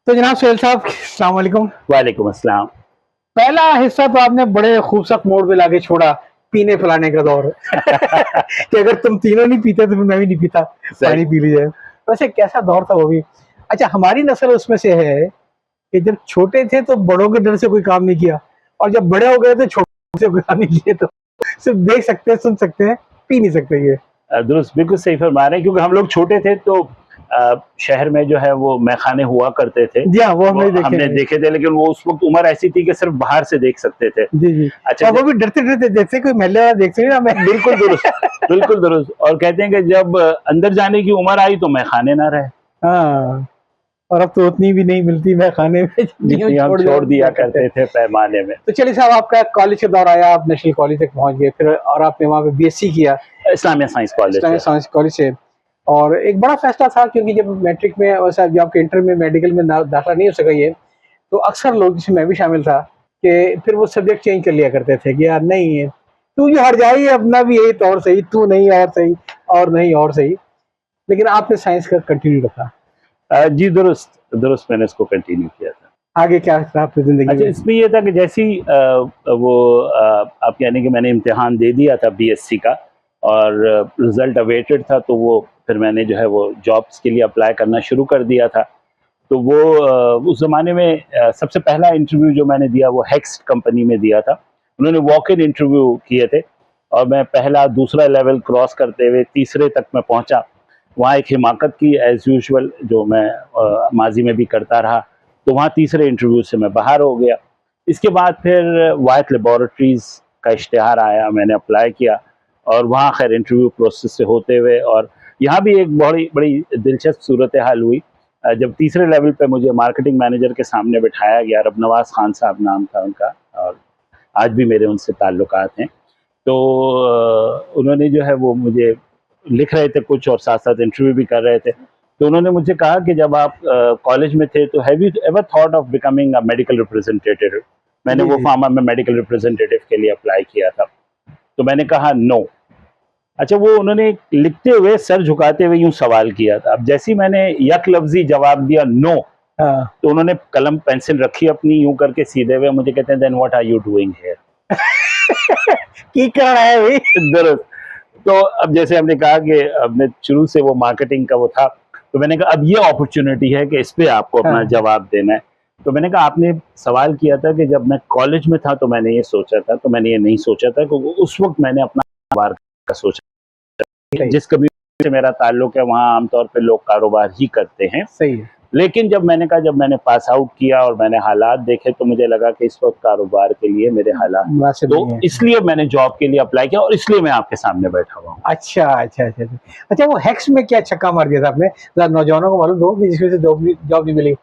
तो जनाब सोहेल साहब, अस्सलाम वालेकुम। वालेकुम अस्सलाम। पहला हिस्सा तो आपने बड़े खूबसूरत मोड़ पे लाके छोड़ा, पीने पिलाने का दौर कि अगर तुम तीनों नहीं पीते तो मैं भी नहीं पीता, पानी पी ली जाए। वैसे कैसा दौर था वो भी। अच्छा, हमारी नस्ल उसमें से है कि जब छोटे थे तो बड़ों के डर से कोई काम नहीं किया, और जब बड़े हो गए तो छोटे से कोई काम नहीं किए, तो सिर्फ देख सकते हैं, सुन सकते हैं, पी नहीं सकते। ये दुरुस्त, बिल्कुल सही फरमा रहे हैं, क्योंकि हम लोग छोटे थे तो शहर में जो है वो मैखाने हुआ करते थे। जी हाँ, वो हमने देखे थे, लेकिन वो उस वक्त उम्र ऐसी थी कि सिर्फ बाहर से देख सकते थे। जी जी। अच्छा, और वो भी डरते डरते, जैसे कोई महल्ले वाला देख सके ना। मैं बिल्कुल दुरुस्त, बिल्कुल दुरुस्त। और कहते हैं कि जब अंदर जाने की उम्र आई तो मैखाने ना रहे। हाँ, और अब तो उतनी भी नहीं मिलती मैं खाने में जितनी हम छोड़ दिया करते थे पैमाने में। तो चलिए साहब, आपका कॉलेज का दौर आया, आप नेशनल कॉलेज तक पहुंच गए, फिर और आपने वहाँ पे बीएससी किया इस्लामिया साइंस साइंस कॉलेज से। और एक बड़ा फैसला था, क्योंकि जब मैट्रिक में और जब आपके इंटर में मेडिकल में दाखिला नहीं हो सका ये, तो अक्सर लोग, जिसमें मैं भी शामिल था, कि फिर वो सब्जेक्ट चेंज कर लिया करते थे कि यार नहीं, तू जो हट जाए, अपना भी यही तो और सही, तू नहीं और सही, और नहीं और सही। लेकिन आपने साइंस का कंटिन्यू रखा। जी, दुरुस्त दुरुस्त, मैंने इसको कंटिन्यू किया था। आगे क्या था आपकी जिंदगी अच्छा, में? इसमें ये था कि जैसी आप यानी कि मैंने इम्तिहान दे दिया था बीएससी का, और रिजल्ट अवेटेड था, तो वो फिर मैंने जो है वो जॉब्स के लिए अप्लाई करना शुरू कर दिया था। तो वो उस ज़माने में सबसे पहला इंटरव्यू जो मैंने दिया वो हेक्स्ट कंपनी में दिया था। उन्होंने वॉक इन इंटरव्यू किए थे, और मैं पहला दूसरा लेवल क्रॉस करते हुए तीसरे तक मैं पहुंचा। वहाँ एक हिमाकत की एज यूजुअल, जो मैं माजी में भी करता रहा, तो वहाँ तीसरे इंटरव्यू से मैं बाहर हो गया। इसके बाद फिर वायत लेबॉरेटरीज़ का इश्तिहार आया, मैंने अप्लाई किया, और वहाँ खैर इंटरव्यू प्रोसेस से होते हुए, और यहाँ भी एक बड़ी बड़ी दिलचस्प सूरत हाल हुई। जब तीसरे लेवल पे मुझे मार्केटिंग मैनेजर के सामने बिठाया गया, रब नवाज खान साहब नाम था उनका, और आज भी मेरे उनसे ताल्लुकात हैं। तो उन्होंने जो है वो मुझे लिख रहे थे कुछ, और साथ साथ इंटरव्यू भी कर रहे थे। तो उन्होंने मुझसे कहा कि जब आप कॉलेज में थे तो have you ever thought of becoming a medical representative? मैंने वो फार्मा में मेडिकल रिप्रेजेंटेटिव के लिए अप्लाई किया था। तो मैंने कहा नो। अच्छा, वो उन्होंने लिखते हुए सर झुकाते हुए यूं सवाल किया था। अब जैसे ही मैंने यक लफ्जी जवाब दिया नो, तो उन्होंने कलम पेंसिल रखी अपनी, यूं करके सीधे हुए मुझे कहते हैं, then what are you doing here? की कर रहा है भाई? दुरुस्त। तो अब जैसे हमने कहा कि हमने शुरू से वो मार्केटिंग का वो था, तो मैंने कहा अब ये अपॉर्चुनिटी है कि इस पे आपको अपना जवाब देना है। तो मैंने कहा आपने सवाल किया था कि जब मैं कॉलेज में था तो मैंने ये सोचा था, तो मैंने ये नहीं सोचा था, क्योंकि उस वक्त मैंने अपना कारोबार का सोचा। जिस कम्युनिटी से मेरा ताल्लुक है वहाँ आमतौर पे लोग कारोबार ही करते हैं। सही है। लेकिन जब मैंने पास आउट किया और मैंने हालात देखे, तो मुझे लगा कि इस वक्त कारोबार के लिए मेरे हालात, तो इसलिए मैंने जॉब के लिए अप्लाई किया, और इसलिए मैं आपके सामने बैठा हुआ हूँ। अच्छा अच्छा अच्छा अच्छा। वो हेक्स में क्या छक्का मार दिया था आपने? नौजवानों को मालूम हो कि जिसमें से जॉब नहीं मिली।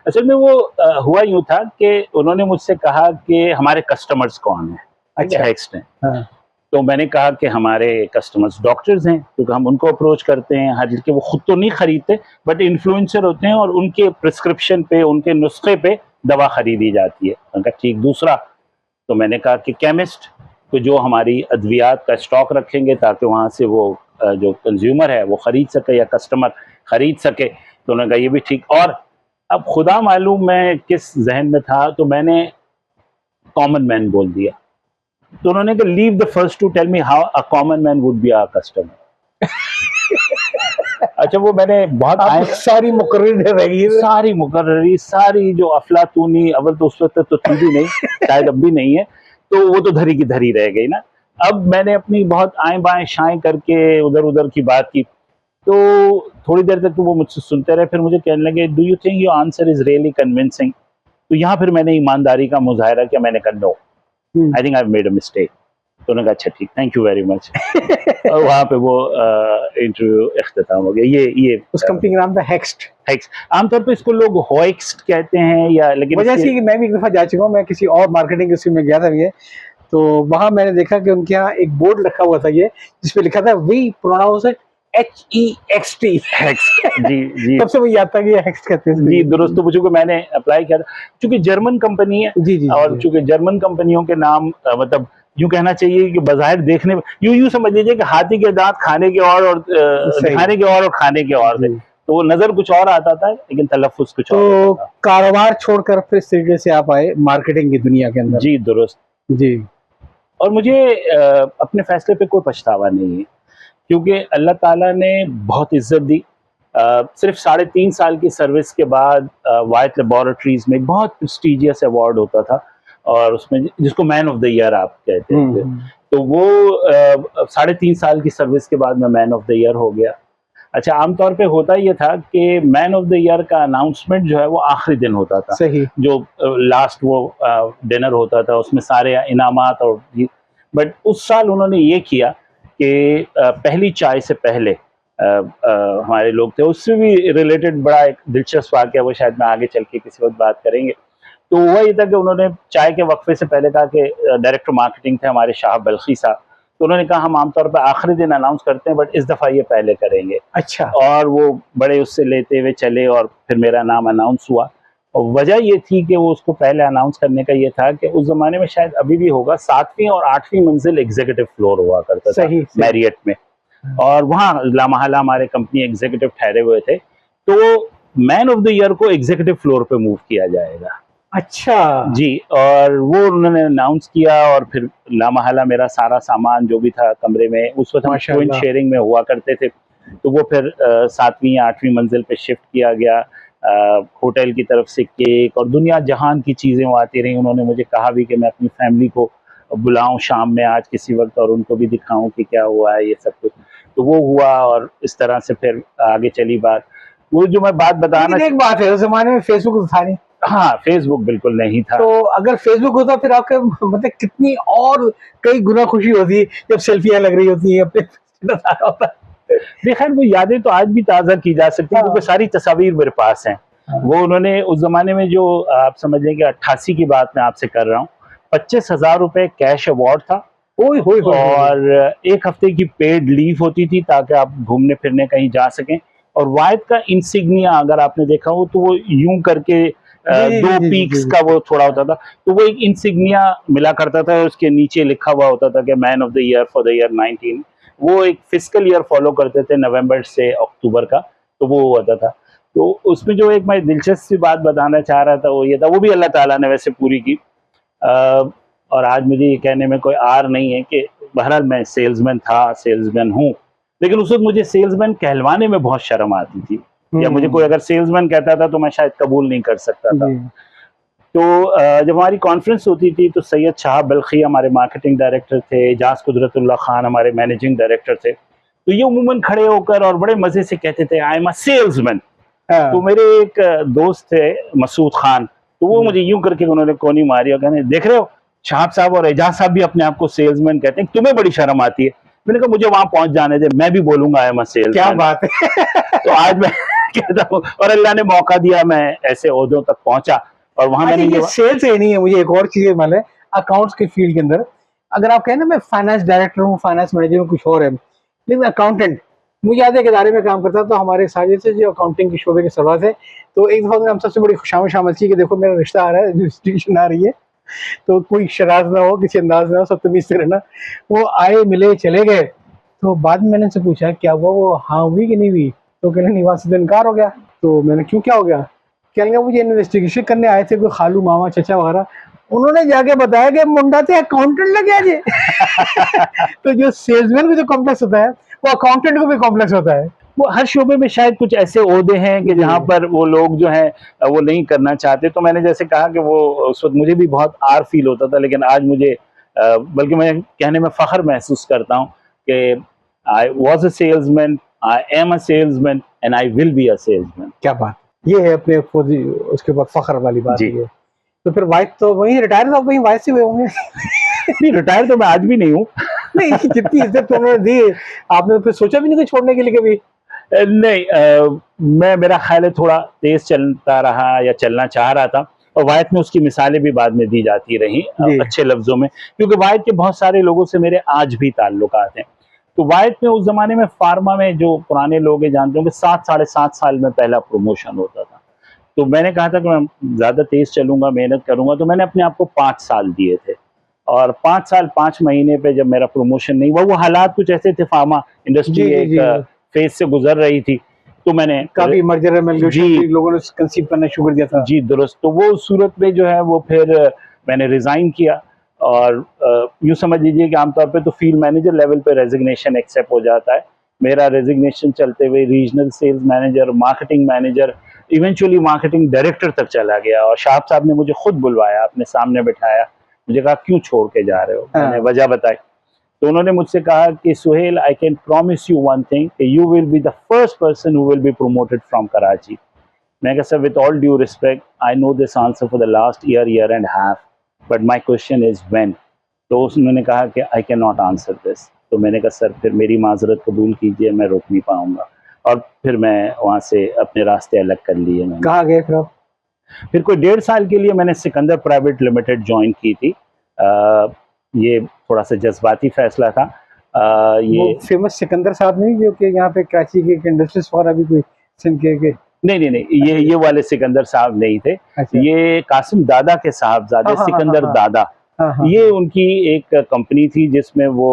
असल में वो हुआ यूं था कि उन्होंने मुझसे कहा कि हमारे कस्टमर्स कौन है। अच्छा, हेक्स ने। हाँ। तो मैंने कहा कि हमारे कस्टमर्स डॉक्टर्स हैं, क्योंकि हम उनको अप्रोच करते हैं, हर के वो खुद तो नहीं खरीदते, बट इन्फ्लुएंसर होते हैं, और उनके प्रिस्क्रिप्शन पे, उनके नुस्खे पे दवा खरीदी जाती है। उनका ठीक। दूसरा, तो मैंने कहा कि केमिस्ट, तो जो हमारी अद्वियात का स्टॉक रखेंगे ताकि वहाँ से वो जो कंज्यूमर है वो खरीद सके, या कस्टमर खरीद सके। तो उन्होंने कहा ये भी ठीक। और अब खुदा मालूम मैं किस जहन में था, तो मैंने कॉमन मैन बोल दिया। तो उन्होंने कहा leave the first to tell me how a common man would be our customer. अच्छा, वो मैंने बहुत सारी मुकर्ररी सारी जो अफलातूनी, अव्वल तो उस वक्त तो थी भी नहीं, शायद अब भी नहीं है, तो वो तो धरी की धरी रह गई ना। अब मैंने अपनी बहुत आएं बाएं शाएं करके उधर उधर की बात की, तो थोड़ी देर तक तो वो मुझसे सुनते रहे, फिर मुझे कहने लगे do you think your answer is really convincing? तो यहाँ फिर मैंने ईमानदारी का मुजाहरा किया, मैंने कहा no, I think I have made a mistake. तो उन्होंने कहा अच्छा ठीक, थैंक यू वेरी मच। और वहाँ पे वो इंटरव्यू इख्तिताम हो गया। ये उस कंपनी का नाम था हेक्स्ट। आमतौर पे इसको लोग होएक्स्ट कहते हैं, या लेकिन वजह से कि मैं भी एक दफा जा चुका हूँ, मैं किसी और मार्केटिंग उसमें में गया था ये, तो वहां मैंने देखा कि उनके यहाँ एक बोर्ड रखा हुआ था ये, जिसपे लिखा था वी प्रोनाउंस इट HEXT, हेक्स्ट। जी जी, तब से मुझे याद था कि हेक्स्ट कहते हैं। जी दुरुस्त। तो चूंकि मैंने अप्लाई किया था, चूंकि जर्मन कंपनी है, जी जी, और चूंकि जर्मन कंपनियों के नाम मतलब यूं कहना चाहिए कि बाज़ाहिर देखने यूं समझ लीजिए कि हाथी के दांत खाने के और दिखाने के और खाने के और थे। तो वो नजर कुछ और आता था लेकिन तलफ्फुज कुछ और तो होता था। कारोबार छोड़कर फिर इस तरीके से आप आए मार्केटिंग की दुनिया के अंदर। जी दुरुस्त। जी। और मुझे अपने फैसले पे कोई पछतावा नहीं है, क्योंकि अल्लाह ताला ने बहुत इज्जत दी। सिर्फ 3.5 साल की सर्विस के बाद वाइट लेबोरेटरीज में एक बहुत प्रेस्टिजियस अवार्ड होता था, और उसमें जिसको मैन ऑफ द ईयर आप कहते थे, हम्म। तो वो 3.5 साल की सर्विस के बाद मैं मैन ऑफ द ईयर हो गया। अच्छा, आमतौर पे होता ये था कि मैन ऑफ द ईयर का अनाउंसमेंट जो है वो आखिरी दिन होता था, सही। जो लास्ट वो डिनर होता था, उसमें सारे इनामात और, बट उस साल उन्होंने ये किया कि पहली चाय से पहले हमारे लोग थे, उससे भी रिलेटेड बड़ा एक दिलचस्प वाकया, वो शायद मैं आगे चल के किसी वक्त बात करेंगे। तो हुआ ये था कि उन्होंने चाय के वक्फे से पहले कहा कि डायरेक्टर मार्केटिंग थे हमारे शाह बल्खी साहब, तो उन्होंने कहा हम आमतौर पर आखिरी दिन अनाउंस करते हैं, बट इस दफ़ा ये पहले करेंगे। अच्छा। और वो बड़े उससे लेते हुए चले और फिर मेरा नाम अनाउंस हुआ। और वजह ये थी कि वो उसको पहले अनाउंस करने का ये था कि उस ज़माने में शायद अभी भी होगा, 7वीं और 8वीं मंजिल एग्जीक्यूटिव फ्लोर हुआ करता था मैरियट में, और वहाँ लामहला हमारे कंपनी एग्जीक्यूटिव ठहरे हुए थे। तो मैन ऑफ द ईयर को एग्जीक्यूटिव फ्लोर पे मूव किया जाएगा। अच्छा जी, और वो उन्होंने अनाउंस किया, और फिर लामहला मेरा सारा सामान जो भी था कमरे में, उस वक्त हम ट्विन शेयरिंग में हुआ करते थे, तो वो फिर 7वीं या 8वीं मंजिल पे शिफ्ट किया गया। होटल की तरफ से केक और दुनिया जहान की चीज़ें वो आती रही। उन्होंने मुझे कहा भी कि मैं अपनी फैमिली को बुलाऊं शाम में आज किसी वक्त, और उनको भी दिखाऊं कि क्या हुआ है ये सब कुछ। तो वो हुआ, और इस तरह से फिर आगे चली बात। वो जो मैं बात बताना, एक बात है, उस जमाने में फेसबुक था नहीं। हाँ, फेसबुक बिल्कुल नहीं था। तो अगर फेसबुक होता फिर आपके मतलब कितनी और कई गुना खुशी होती जब सेल्फियां लग रही होती है अपने। खैर वो यादें तो आज भी ताज़ा की जा सकती हैं, क्योंकि सारी तस्वीर मेरे पास हैं। वो उन्होंने उस जमाने में जो, आप समझ लें कि 88 की बात मैं आपसे कर रहा हूँ, 25,000 रुपए कैश अवार्ड था, और 1 हफ्ते की पेड लीव होती थी ताकि आप घूमने फिरने कहीं जा सकें। और वायद का इंसिग्निया अगर आपने देखा हो तो वो यूं करके 2 पीक्स का वो थोड़ा होता था, तो वो एक इंसिग्निया मिला करता था, उसके नीचे लिखा हुआ होता था कि man of the year for the year 19। वो एक फिजिकल ईयर फॉलो करते थे, नवंबर से अक्टूबर का, तो वो होता था। तो उसमें जो एक मैं दिलचस्प बात बताना चाह रहा था वो ये था, वो भी अल्लाह ताला ने वैसे पूरी की। और आज मुझे ये कहने में कोई आर नहीं है कि बहरहाल मैं सेल्समैन था, सेल्समैन हूँ, लेकिन उस वक्त मुझे सेल्समैन कहलवाने में बहुत शर्म आती थी, या मुझे कोई अगर सेल्समैन कहता था तो मैं शायद कबूल नहीं कर सकता था। तो जब हमारी कॉन्फ्रेंस होती थी तो सैयद शाह बल्खी हमारे मार्केटिंग डायरेक्टर थे, एजाज कुदरतुल्लाह खान हमारे मैनेजिंग डायरेक्टर थे, तो ये उमूमन खड़े होकर और बड़े मजे से कहते थे आई एम अ सेल्समैन। तो मेरे एक दोस्त थे मसूद खान, तो वो मुझे यूं करके उन्होंने कोनी मारी और कहने, देख रहे हो शाह साहब और एजाज साहब भी अपने आप को सेल्समैन कहते हैं, तुम्हें बड़ी शर्म आती है। मैंने कहा मुझे वहां पहुंच जाने दे, मैं भी बोलूंगा आई एम अ सेल्समैन। क्या बात है। तो आज मैं कहता हूँ, और अल्लाह ने मौका दिया, मैं ऐसे ओहदों तक पहुंचा। और वहां मैंने ये सेल्स ही नहीं है, मुझे एक और चीज मालूम है अकाउंट्स के फील्ड के अंदर, अगर आप कहें ना मैं फाइनेंस डायरेक्टर हूँ, फाइनेंस मैनेजर हूँ, कुछ और है, लेकिन अकाउंटेंट, मुझे याद है एक इदारे में काम करता तो हमारे साजिद से जो अकाउंटिंग के शोबे के सरवा थे, तो एक दफा हम सबसे बड़ी खुशामद शामिल की कि देखो मेरा रिश्ता आ रहा है, रजिस्ट्रेशन आ रही है, तो कोई शरारत ना हो, किसी अंदाज ना हो, सब तमीज से रहना। वो आए, मिले, चले गए। तो बाद में मैंने उनसे पूछा क्या हुआ, वो हाँ हुई कि नहीं हुई, तो कहने निवास से इनकार हो गया। तो मैंने क्यों, क्या हो गया? कहने लगा मुझे इन्वेस्टिगेशन करने आए थे कोई खालू मामा चचा वगैरह, उन्होंने जाके बताया कि मुंडा तो अकाउंटेंट लग गया जी। तो जो सेल्समैन को जो कॉम्प्लेक्स होता है वो अकाउंटेंट को भी कॉम्प्लेक्स होता है। वो हर शोबे में शायद कुछ ऐसे ओहदे हैं कि जहाँ पर वो लोग जो है वो नहीं करना चाहते। तो मैंने जैसे कहा कि वो उस वक्त मुझे भी बहुत आर फील होता था, लेकिन आज मुझे बल्कि मैं कहने में फख्र महसूस करता हूँ कि I was a salesman, I am a salesman and I will be a salesman. क्या बात, ये है अपने खुद उसके बाद फख्र वाली बात है। तो फिर वाइफ तो वहीं रिटायर, तो वहीं वाइफ से हुए होंगे। नहीं, रिटायर तो मैं आज भी नहीं हूँ। नहीं, जितनी इज्जत तो उन्होंने दी, आपने फिर सोचा भी नहीं कि छोड़ने के लिए कभी? नहीं, मैं, मेरा ख्याल है थोड़ा तेज चलता रहा या चलना चाह रहा था, और वायद में उसकी मिसालें भी बाद में दी जाती रही अच्छे लफ्जों में, क्योंकि वायद के बहुत सारे लोगों से मेरे आज भी ताल्लुकात हैं। तो वायद में उस जमाने में फार्मा में जो पुराने लोग हैं जानते होंगे 7 साढ़े 7 साल में पहला प्रमोशन होता था। तो मैंने कहा था कि मैं ज्यादा तेज चलूंगा, मेहनत करूंगा, तो मैंने अपने आप को 5 साल दिए थे, और 5 साल 5 महीने पे जब मेरा प्रमोशन नहीं हुआ, वो हालात कुछ ऐसे थे, फार्मा इंडस्ट्री एक फेज से गुजर रही थी, तो मैंने काफी मर्जर जी लोगों ने कंसीव करना शुरू कर दिया था। जी दुरुस्त। तो वो सूरत में जो है वो फिर मैंने रिजाइन किया और यूँ समझ लीजिए कि आमतौर पे तो फील्ड मैनेजर लेवल पे रेजिग्नेशन एक्सेप्ट हो जाता है। मेरा रेजिग्नेशन चलते हुए regional sales manager, marketing manager, eventually marketing director तक चला गया और शाह साहब ने मुझे खुद बुलवाया, अपने सामने बिठाया, मुझे कहा क्यों छोड़ के जा रहे हो? मैंने वजह बताई। तो उन्होंने मुझसे कहा कि Suhail, I can promise you one thing, you will be the first person who will be promoted from Karachi. मैं कहा sir, with all due respect, I know this answer for the last year and half, but my question is when. तो उन्होंने कहा कि I can not answer this. तो मैंने कहा sir फिर मेरी माजरत कबूल कीजिए, मैं रोक नहीं पाऊंगा। और फिर मैं वहाँ से अपने रास्ते अलग कर लिए। मैंने कहाँ गए फिर आप? फिर कोई 1.5 साल के लिए मैंने सिकंदर प्राइवेट लिमिटेड ज्वाइन की थी। ये थोड़ा सा जज्बाती फैसला था। ये फेमस सिकंदर साहब नहीं जो कि यहाँ पे कराची के इंडस्ट्रीज फॉर अभी कोई सिंध के नहीं, ये वाले सिकंदर साहब नहीं थे। अच्छा। ये कासिम दादा के साहबजादे सिकंदर दादा। ये उनकी एक कंपनी थी जिसमें वो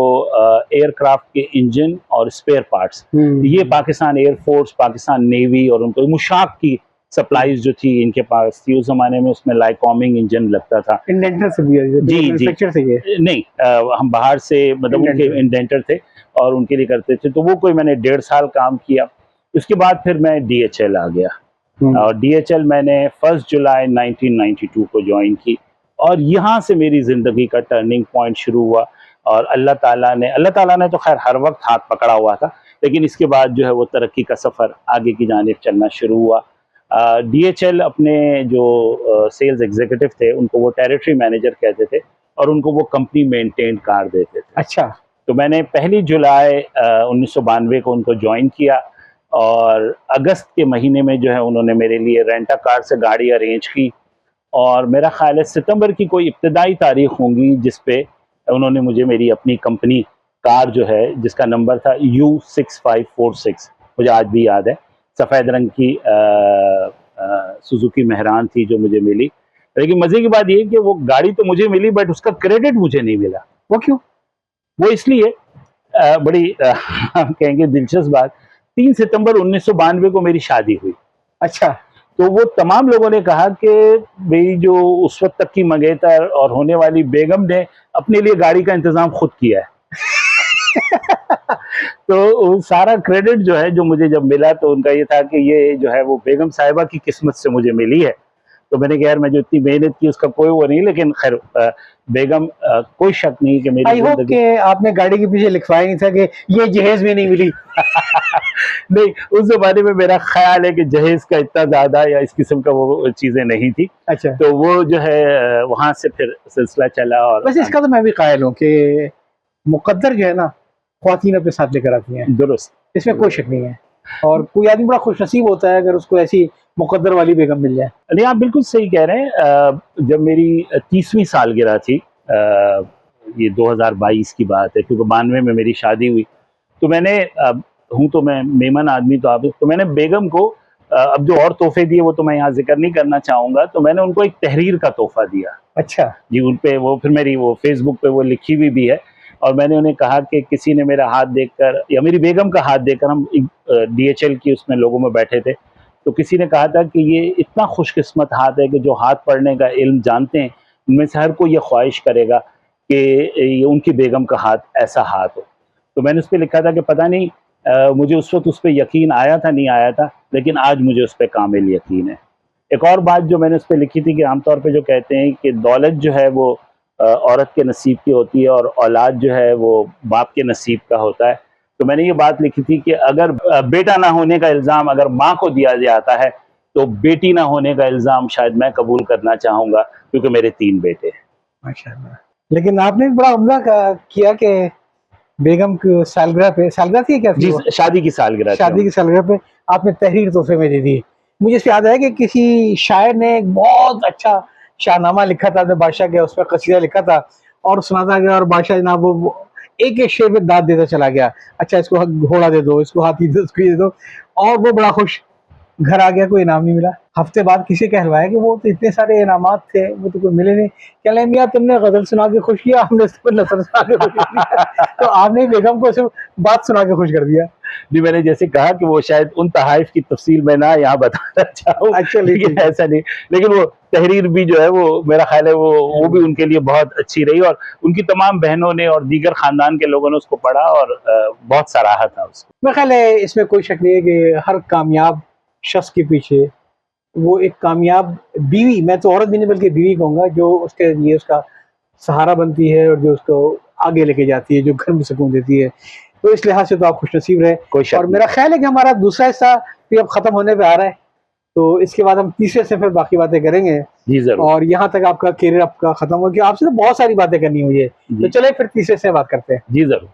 एयरक्राफ्ट के इंजन और स्पेयर पार्ट्स, ये पाकिस्तान एयरफोर्स, पाकिस्तान नेवी और उनको मुशाक की सप्लाईज जो थी इनके पास थी उस जमाने में। उसमें लाइकॉमिंग इंजन लगता था। इंडेंटर से भी है, जी से ये नहीं, हम बाहर से मतलब उनके इंडेंटर थे और उनके लिए करते थे। तो वो कोई मैंने 1.5 साल काम किया। उसके बाद फिर मैं DHL आ गया और DHL मैंने 1 जुलाई 1992 को ज्वाइन की और यहाँ से मेरी ज़िंदगी का टर्निंग पॉइंट शुरू हुआ। और अल्लाह ताला ने तो खैर हर वक्त हाथ पकड़ा हुआ था, लेकिन इसके बाद जो है वो तरक्की का सफ़र आगे की जानिब चलना शुरू हुआ। DHL अपने जो सेल्स एग्जीक्यूटिव थे उनको वो टेरिटरी मैनेजर कहते थे और उनको वो कंपनी मेंटेन कार देते थे। अच्छा। तो मैंने 1 जुलाई 1992 को उनको ज्वाइन किया और अगस्त के महीने में जो है उन्होंने मेरे लिए रेंटा कार से गाड़ी अरेंज की और मेरा ख्याल है सितंबर की कोई इब्तदाई तारीख होंगी जिस पे उन्होंने मुझे मेरी अपनी कंपनी कार जो है जिसका नंबर था U6546, मुझे आज भी याद है, सफ़ेद रंग की सुजुकी मेहरान थी जो मुझे मिली। लेकिन मज़े की बात ये कि वो गाड़ी तो मुझे मिली बट उसका क्रेडिट मुझे नहीं मिला। वो क्यों? वो इसलिए बड़ी हम कहेंगे दिलचस्प बात, 3 सितंबर 1992 को मेरी शादी हुई। अच्छा। तो वो तमाम लोगों ने कहा कि भाई जो उस वक्त तक की मंगेतर और होने वाली बेगम ने अपने लिए गाड़ी का इंतजाम खुद किया है। तो सारा क्रेडिट जो है जो मुझे जब मिला तो उनका ये था कि ये जो है वो बेगम साहिबा की किस्मत से मुझे मिली है। तो मैंने कहा यार मैं जो इतनी मेहनत की उसका कोई वो नहीं, लेकिन खैर बेगम कोई शक नहीं कि मेरी जिंदगी। आपने गाड़ी के पीछे लिखवाया नहीं था कि ये जहेज में नहीं मिली? नहीं, उस जमाने में मेरा ख्याल है कि जहेज का इतना ज्यादा या इस किस्म का वो चीजें नहीं थी। अच्छा। तो वो जो है वहां से फिर सिलसिला चला। और वैसे इसका तो मैं भी कायल हूँ कि मुकद्दर जो है ना ख्वातीन अपने साथ लेकर आती हैं। दुरुस्त, इसमें कोई शक नहीं है। और कोई आदमी बड़ा खुशनसीब होता है अगर उसको ऐसी मुकद्दर वाली बेगम मिल जाए। नहीं, आप बिल्कुल सही कह रहे हैं। जब मेरी 30वीं सालगिरह थी, ये 2022 की बात है क्योंकि 92 में मेरी शादी हुई, तो मैंने हूँ तो मैं मेमन आदमी तो आप, तो मैंने बेगम को अब जो और तोहफे दिए वो तो मैं यहाँ जिक्र नहीं करना चाहूँगा, तो मैंने उनको एक तहरीर का तोहफा दिया। अच्छा जी, उन पे वो फिर मेरी वो फेसबुक पे वो लिखी हुई भी है और मैंने उन्हें कहा कि किसी ने मेरा हाथ देखकर या मेरी बेगम का हाथ देखकर, हम DHL की उसमें लोगों में बैठे थे, तो किसी ने कहा था कि ये इतना खुशकिस्मत हाथ है कि जो हाथ पढ़ने का इल्म जानते हैं उनमें से हर कोई ये ख्वाहिश करेगा कि ये उनकी बेगम का हाथ ऐसा हाथ हो। तो मैंने उस पर लिखा था कि पता नहीं मुझे उस वक्त उस पर यकीन आया था नहीं आया था, लेकिन आज मुझे उस पर कामिल यकीन है। एक और बात जो मैंने उस पर लिखी थी कि आमतौर पे जो कहते हैं कि दौलत जो है वो औरत के नसीब की होती है और औलाद जो है वो बाप के नसीब का होता है। तो मैंने ये बात लिखी थी कि अगर बेटा ना होने का इल्ज़ाम अगर माँ को दिया जाता है तो बेटी ना होने का इल्ज़ाम शायद मैं कबूल करना चाहूँगा, क्योंकि मेरे 3 बेटे हैं। माशाल्लाह। लेकिन आपने बड़ा उम्दा किया कि बेगम की सालगिरह थी क्या? जी, शादी की सालगिरह पे आपने तहरीर तोहफे में दे दी। मुझे इससे याद है कि किसी शायर ने एक बहुत अच्छा शाहनामा लिखा था अपने बादशाह के, उसमें कसीदा लिखा था और सुनाता गया और बादशाह जनाब वो एक एक शेर पे दाद देता चला गया। अच्छा इसको घोड़ा दे दो, इसको हाथी दे दो, इसको ये दे दो, और वो बड़ा खुश घर आ गया, कोई इनाम नहीं मिला। हफ्ते बाद किसी कहलवाया कि वो तो इतने सारे इनामात थे वो तो कोई मिले नहीं। कह रहे मियाँ तुमने गजल सुना के खुश किया, हमने उसको नसर सुना के खुश किया। तो आपने बेगम को सिर्फ बात सुना के खुश कर दिया। नहीं, मैंने जैसे कहा कि वो शायद उन तहाइफ की तफसील मैं ना यहाँ बताना चाहूँ, अच्छा, लेकिन ऐसा नहीं। लेकिन वो तहरीर भी जो है वो मेरा ख्याल है वो भी उनके लिए बहुत अच्छी रही, और उनकी तमाम बहनों ने और दीगर खानदान के लोगों ने उसको पढ़ा और बहुत सराहा था उसको। मेरा ख्याल है इसमें कोई शक नहीं है कि हर कामयाब शख्स के पीछे वो एक कामयाब बीवी, मैं तो औरत भी नहीं बल्कि बीवी कहूँगा, जो उसके लिए उसका सहारा बनती है और जो उसको आगे लेके जाती है, जो घर में सुकून देती है। तो इस लिहाज से तो आप खुशनसीब रहे। कोई शक और नहीं। मेरा ख्याल है कि हमारा दूसरा हिस्सा भी अब ख़त्म होने पे आ रहा है, तो इसके बाद हम तीसरे से फिर बाकी बातें करेंगे। जी जरूर। और यहाँ तक आपका करियर आपका ख़त्म हो गया, आपसे तो बहुत सारी बातें करनी हुई है, तो जी चले फिर तीसरे से बात करते हैं। जी जरूर।